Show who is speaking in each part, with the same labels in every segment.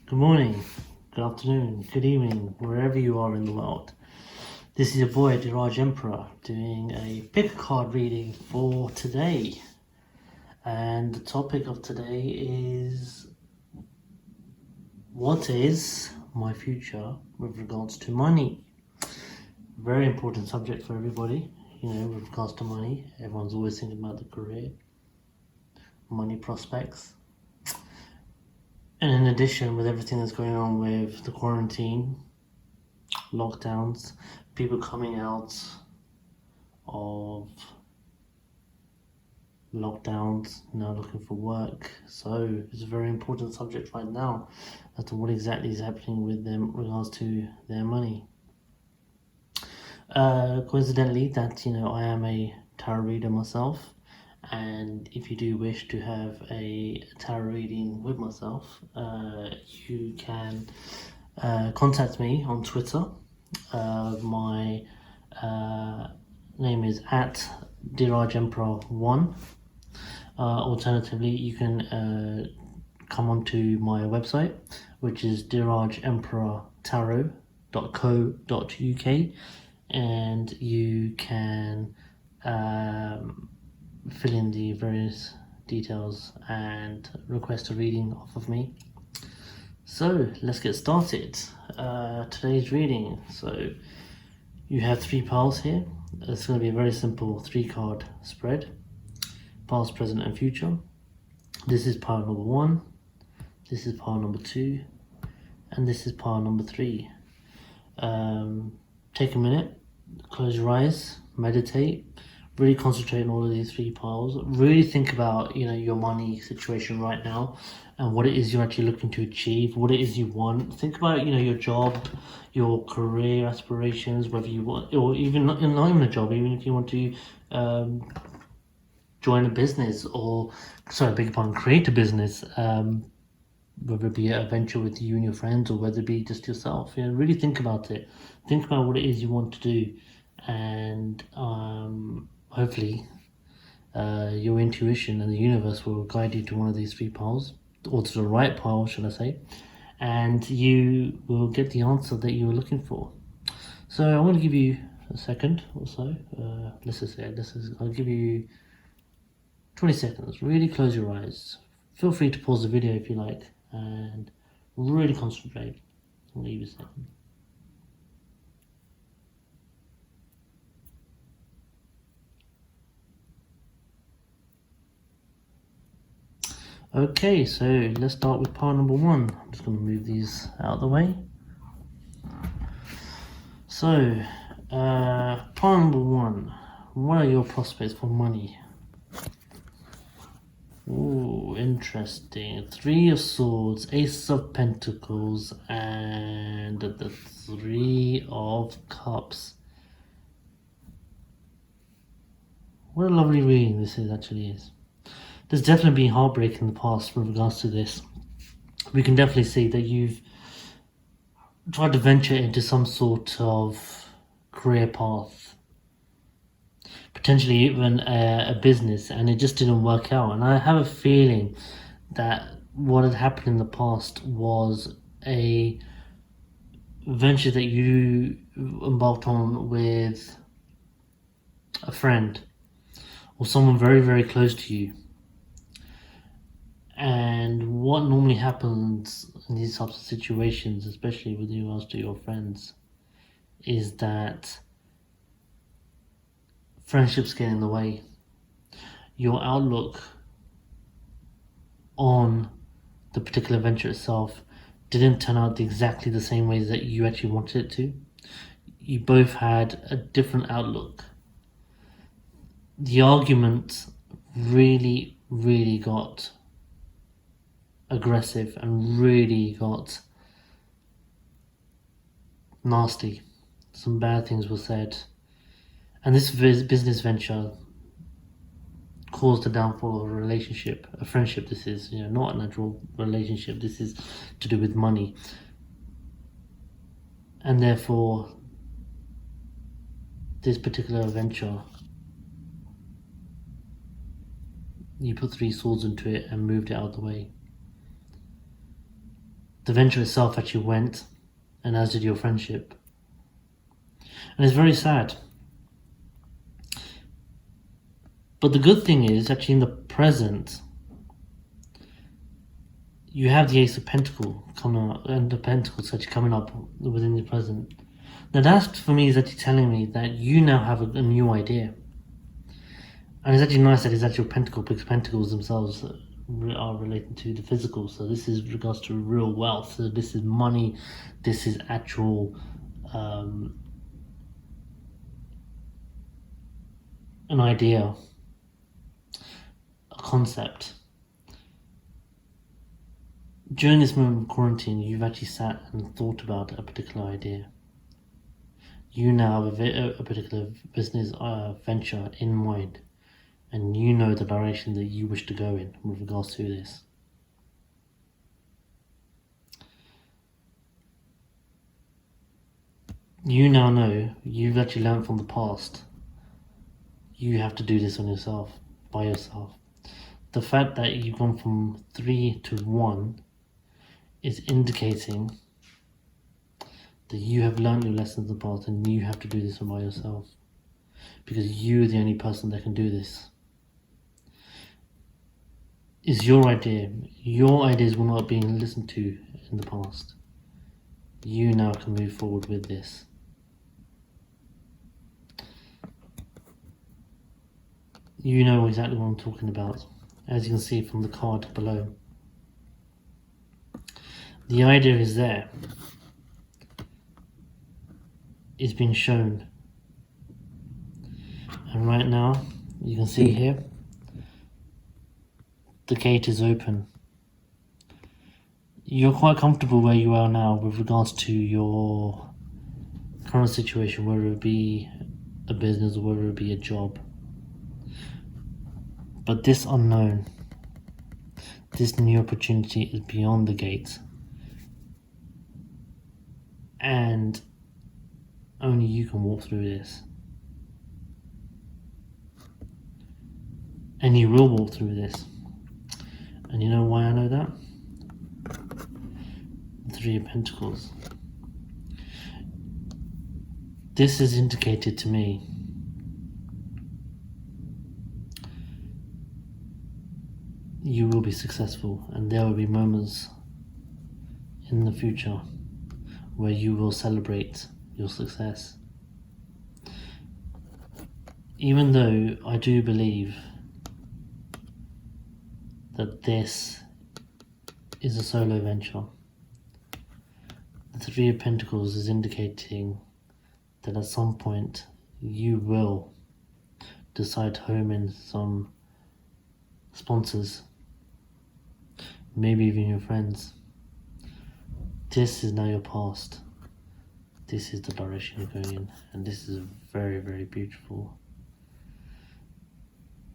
Speaker 1: Good morning, good afternoon, good evening, wherever you are in the world. This is your boy, Diraj Emperor, doing a pick a card reading for today. And the topic of today is, what is my future with regards to money? Very important subject for everybody, with regards to money. Everyone's always thinking about the career, money prospects. And in addition, with everything that's going on with the quarantine, lockdowns, people coming out of lockdowns, now looking for work. So it's a very important subject right now as to what exactly is happening with them in regards to their money. Coincidentally, that I am a tarot reader myself, and if you do wish to have a tarot reading with myself, you can contact me on Twitter. My name is @DirajEmperor1. Alternatively, you can come onto my website, which is diragemperortarot.co.uk, and you can fill in the various details and request a reading off of me. So let's get started. Today's reading. So you have 3 piles here. It's going to be a very simple 3-card spread. Past, present and future. This is pile number 1. This is pile number 2. And this is pile number 3. Take a minute. Close your eyes. Meditate. Really concentrate on all of these 3 piles. Really think about your money situation right now and what it is you're actually looking to achieve, what it is you want. Think about your job, your career aspirations, whether you want, or even not even a job, even if you want to join a business, or create a business, whether it be a venture with you and your friends, or whether it be just yourself. Really think about it. Think about what it is you want to do, and hopefully your intuition and the universe will guide you to one of these 3 piles, or to the right pile, should I say, and you will get the answer that you were looking for. So I'm going to give you a second or so. I'll give you 20 seconds. Really close your eyes. Feel free to pause the video if you like, and really concentrate. I'll leave you a second. Okay, so let's start with pile number 1. I'm just going to move these out of the way. So, pile number 1. What are your prospects for money? Ooh, interesting. 3 of Swords, Ace of Pentacles, and the 3 of Cups. What a lovely reading this actually is. There's definitely been heartbreak in the past with regards to this. We can definitely see that you've tried to venture into some sort of career path, potentially even a business, and it just didn't work out. And I have a feeling that what had happened in the past was a venture that you embarked on with a friend or someone very, very close to you. And what normally happens in these types of situations, especially with regards to your friends, is that friendships get in the way. Your outlook on the particular venture itself didn't turn out exactly the same ways that you actually wanted it to. You both had a different outlook. The argument really, really got aggressive and really got nasty. Some bad things were said, and this business venture caused the downfall of a relationship, a friendship. This is not a natural relationship. This is to do with money, and therefore this particular venture, you put 3 swords into it and moved it out of the way. The venture itself actually went, and as did your friendship. And it's very sad. But the good thing is, actually in the present, you have the Ace of Pentacles coming up, and the Pentacles actually coming up within the present. Now that for me is actually telling me that you now have a new idea. And it's actually nice that it's actually Pentacle, because Pentacles themselves are related to the physical. So this is regards to real wealth. So this is money. This is actual an idea, a concept. During this moment of quarantine, you've actually sat and thought about a particular idea. You now have a particular business venture in mind, and you know the direction that you wish to go in with regards to this. You now know, you've actually learned from the past, you have to do this on yourself, by yourself. The fact that you've gone from 3 to 1 is indicating that you have learned your lessons in the past and you have to do this by yourself, because you're the only person that can do this. It's your idea. Your ideas were not being listened to in the past. You now can move forward with this. You know exactly what I'm talking about, as you can see from the card below. The idea is there. It's been shown. And right now, you can see here, the gate is open. You're quite comfortable where you are now with regards to your current situation, whether it be a business or whether it be a job. But this unknown, this new opportunity is beyond the gate. And only you can walk through this. And you will walk through this. And you know why I know that? The Three of Pentacles. This is indicated to me you will be successful, and there will be moments in the future where you will celebrate your success. Even though I do believe that this is a solo venture, the Three of Pentacles is indicating that at some point you will decide to home in some sponsors, maybe even your friends. This is now your past. This is the direction you're going in, and this is a very, very beautiful,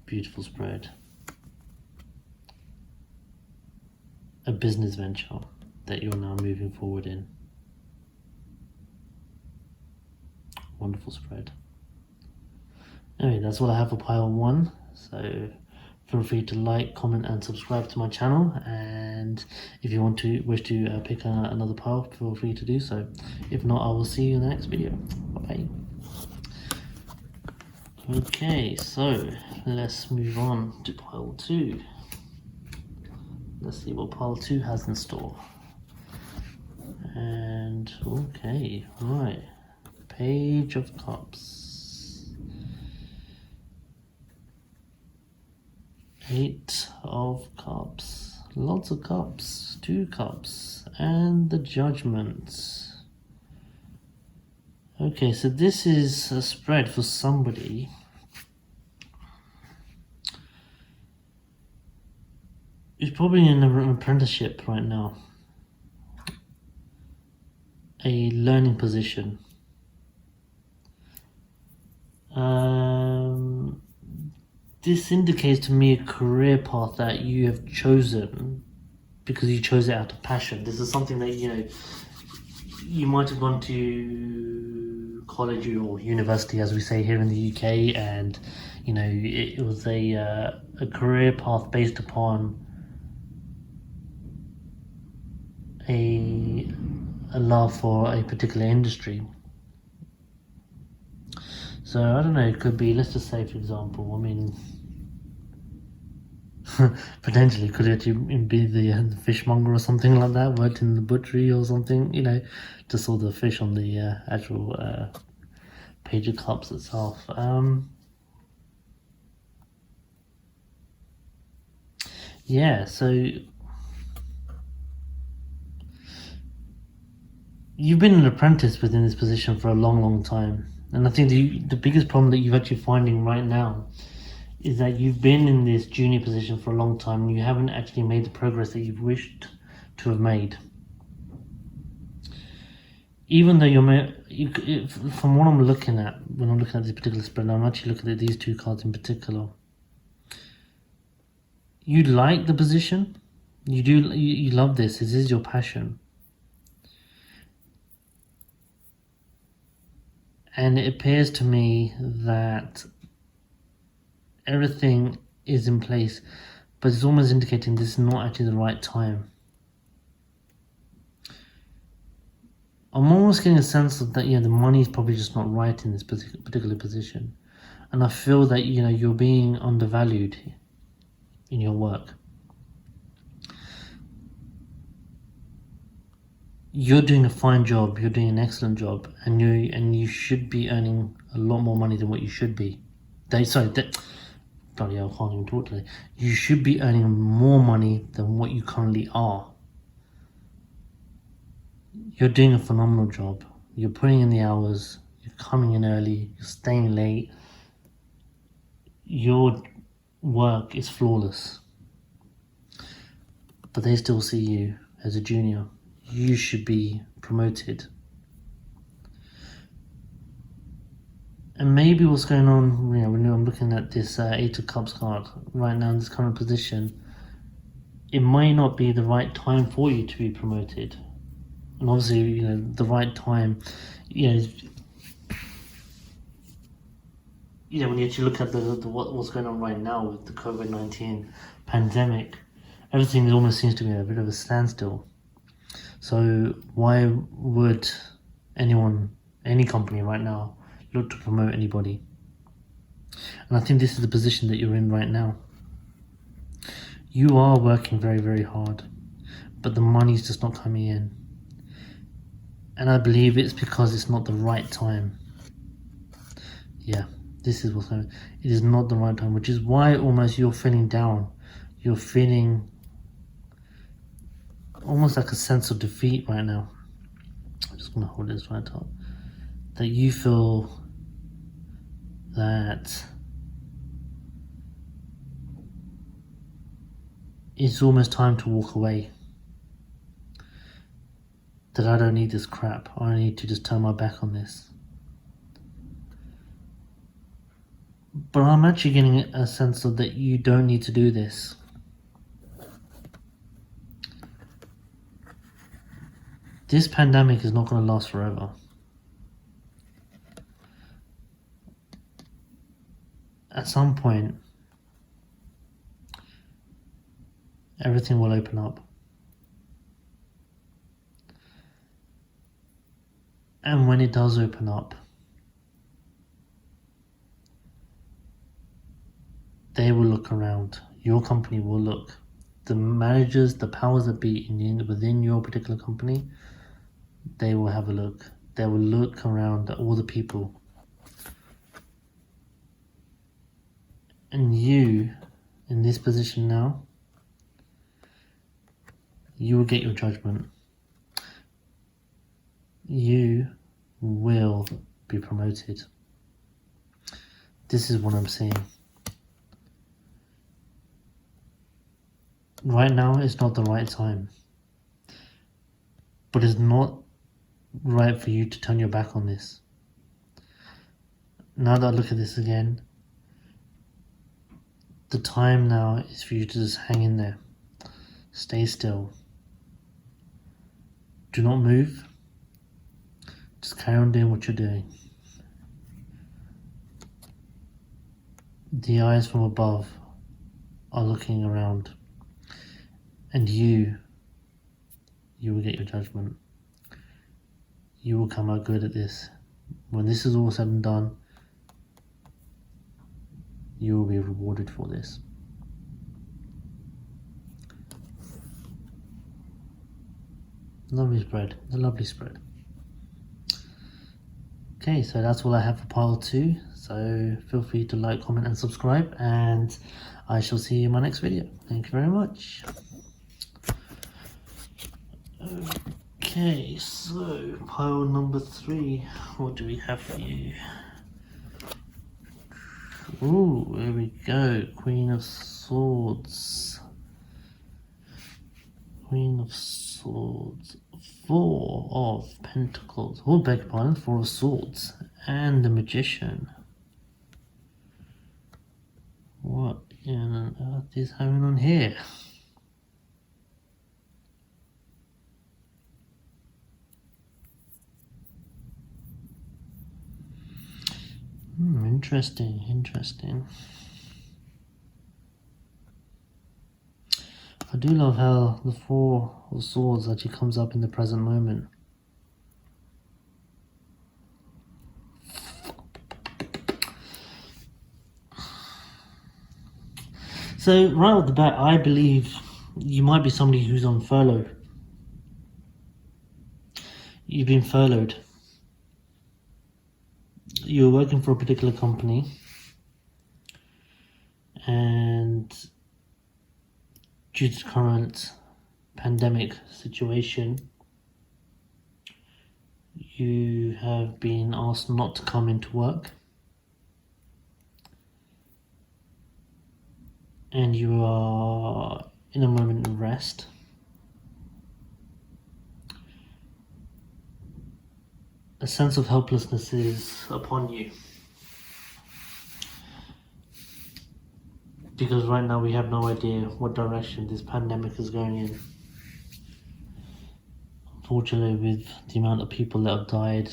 Speaker 1: beautiful spread. A business venture that you're now moving forward in. Wonderful spread. Anyway, that's what I have for pile 1. So feel free to like, comment and subscribe to my channel, and if you wish to pick another pile, feel free to do so. If not, I will see you in the next video. Bye bye. Okay, so let's move on to pile 2. Let's see what pile 2 has in store. And okay, right, Page of Cups, 8 of Cups, lots of cups, 2 cups, and the Judgment. Okay, so this is a spread for somebody who's probably in an apprenticeship right now, a learning position. This indicates to me a career path that you have chosen because you chose it out of passion. This is something that, you might have gone to college or university, as we say here in the UK, and it was a career path based upon a a love for a particular industry. So I don't know, it could be, let's just say for example, I mean, potentially could it actually be the fishmonger or something like that, worked in the butchery or something, you know, just saw the fish on the actual page of cups itself. Yeah, so you've been an apprentice within this position for a long time, and I think the biggest problem that you're actually finding right now is that you've been in this junior position for a long time and you haven't actually made the progress that you've wished to have made. Even though from what I'm looking at, when I'm looking at this particular spread, I'm actually looking at these two cards in particular. You like the position, you love this. This is your passion, and it appears to me that everything is in place, but it's almost indicating this is not actually the right time. I'm almost getting a sense of that, the money is probably just not right in this particular position. And I feel that, you're being undervalued in your work. You're doing a fine job, you're doing an excellent job, and you should be earning a lot more money than what you should be. Bloody hell, I can't even talk today. You should be earning more money than what you currently are. You're doing a phenomenal job. You're putting in the hours, you're coming in early, you're staying late. Your work is flawless. But they still see you as a junior. You should be promoted. And maybe what's going on, when I'm looking at this Eight of Cups card right now in this current position, it might not be the right time for you to be promoted. And obviously, the right time, when you actually look at what's going on right now with the COVID-19 pandemic, everything almost seems to be a bit of a standstill. So why would any company right now look to promote anybody? And I think this is the position that you're in right now. You are working very, very hard, but the money's just not coming in. And I believe it's because it's not the right time. Yeah, this is what's going on. It is not the right time, which is why almost you're feeling down. You're feeling almost like a sense of defeat right now. I'm just going to hold this right up. That you feel that it's almost time to walk away. That I don't need this crap. I need to just turn my back on this. But I'm actually getting a sense of that you don't need to do this. This pandemic is not going to last forever. At some point, everything will open up. And when it does open up, they will look around. Your company will look. The managers, the powers that be within your particular company, they will have a look. They will look around at all the people. And you, in this position now, you will get your judgment. You will be promoted. This is what I'm seeing. Right now, it's not the right time. But it's not right for you to turn your back on this. Now that I look at this again, the time now is for you to just hang in there. Stay still. Do not move. Just carry on doing what you're doing. The eyes from above are looking around. And you will get your judgment. you will come out good at this. When this is all said and done, you will be rewarded for this. Lovely spread, a lovely spread. Okay, so that's all I have for pile 2. So feel free to like, comment and subscribe, and I shall see you in my next video. Thank you very much. Okay, so pile number 3, what do we have for you? Ooh, there we go, Queen of Swords. Queen of Swords, 4 of Pentacles, oh beg your pardon, 4 of Swords, and the Magician. What on earth is going on here? Interesting. I do love how the 4 of Swords actually comes up in the present moment. So right off the bat, I believe you might be somebody who's on furlough. You've been furloughed. You're working for a particular company, and due to the current pandemic situation, you have been asked not to come into work, and you are in a moment of rest. A sense of helplessness is upon you, because right now we have no idea what direction this pandemic is going in. Unfortunately, with the amount of people that have died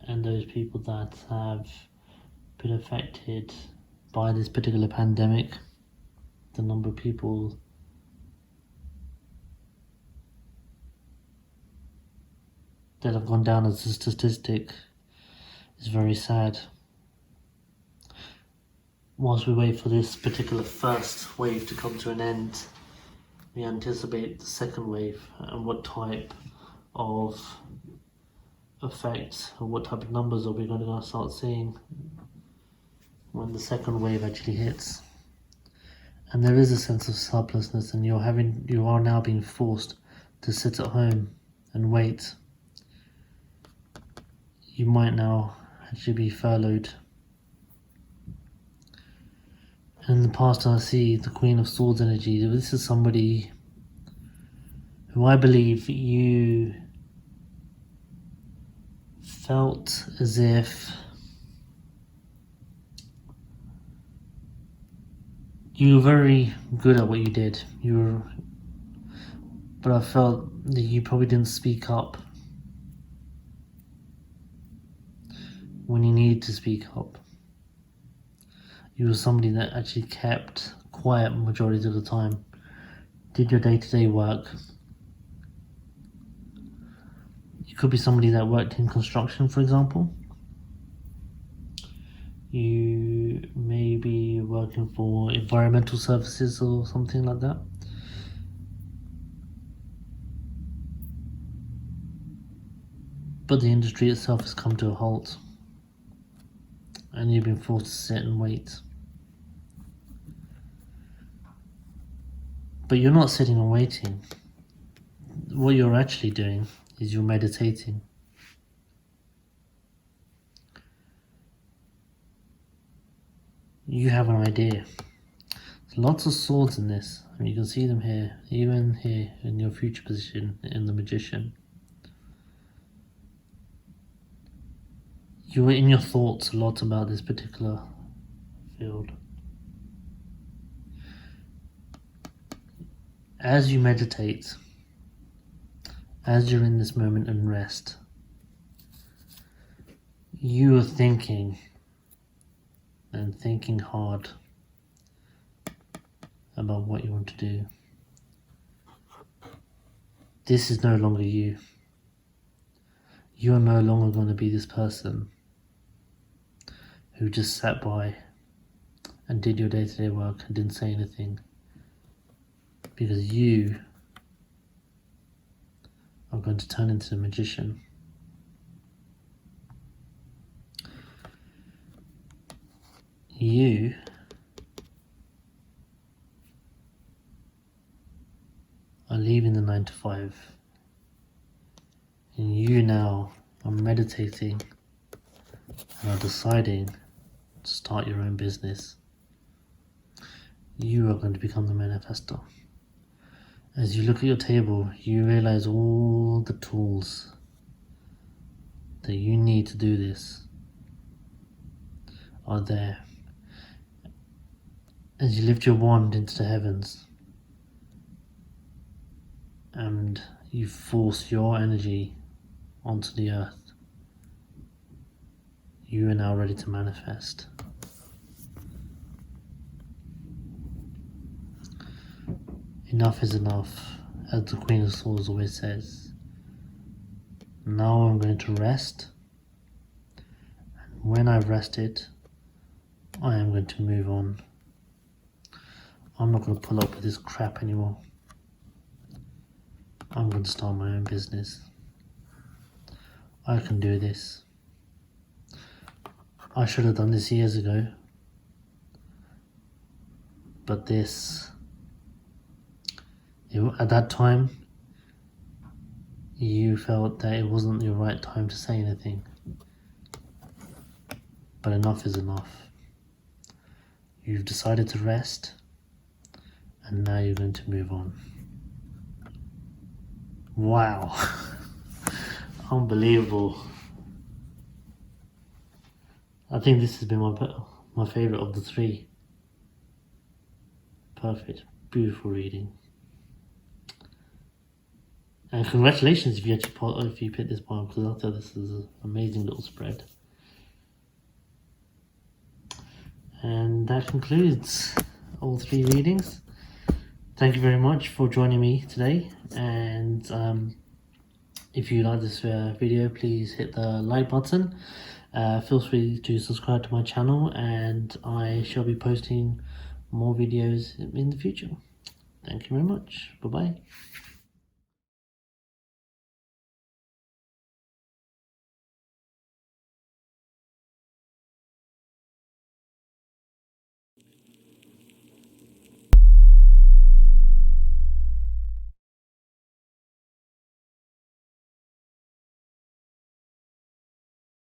Speaker 1: and those people that have been affected by this particular pandemic, the number of people that have gone down as a statistic is very sad. Whilst we wait for this particular first wave to come to an end, we anticipate the second wave and what type of effect or what type of numbers are we going to start seeing when the second wave actually hits. And there is a sense of helplessness, and you are now being forced to sit at home and wait. You might now actually be furloughed. In the past, I see the Queen of Swords energy. This is somebody who I believe you felt as if you were very good at what you did. But I felt that you probably didn't speak up when you needed to speak up. You were somebody that actually kept quiet majority of the time, did your day-to-day work. You could be somebody that worked in construction, for example. You may be working for environmental services or something like that. But the industry itself has come to a halt, and you've been forced to sit and wait. But you're not sitting and waiting. What you're actually doing is you're meditating. You have an idea. There's lots of swords in this. I mean, you can see them here, even here in your future position in the Magician. You were in your thoughts a lot about this particular field. As you meditate, as you're in this moment of rest, you are thinking and thinking hard about what you want to do. This is no longer you. You are no longer going to be this person who just sat by and did your day-to-day work and didn't say anything, because you are going to turn into a magician. You are leaving the 9 to 5, and you now are meditating and are deciding to start your own business. You are going to become the manifestor. As you look at your table, you realize all the tools that you need to do this are there. As you lift your wand into the heavens and you force your energy onto the earth, you are now ready to manifest. Enough is enough, as the Queen of Swords always says. Now I'm going to rest, and when I've rested, I am going to move on. I'm not going to pull up with this crap anymore. I'm going to start my own business. I can do this. I should have done this years ago, but at that time, you felt that it wasn't your right time to say anything. But enough is enough. You've decided to rest, and now you're going to move on. Wow. Unbelievable. I think this has been my favourite of the three. Perfect. Beautiful reading. And congratulations if you picked this poem, because I thought this is an amazing little spread. And that concludes all three readings. Thank you very much for joining me today. And if you like this video, please hit the like button. Feel free to subscribe to my channel, and I shall be posting more videos in the future. Thank you very much. Bye bye.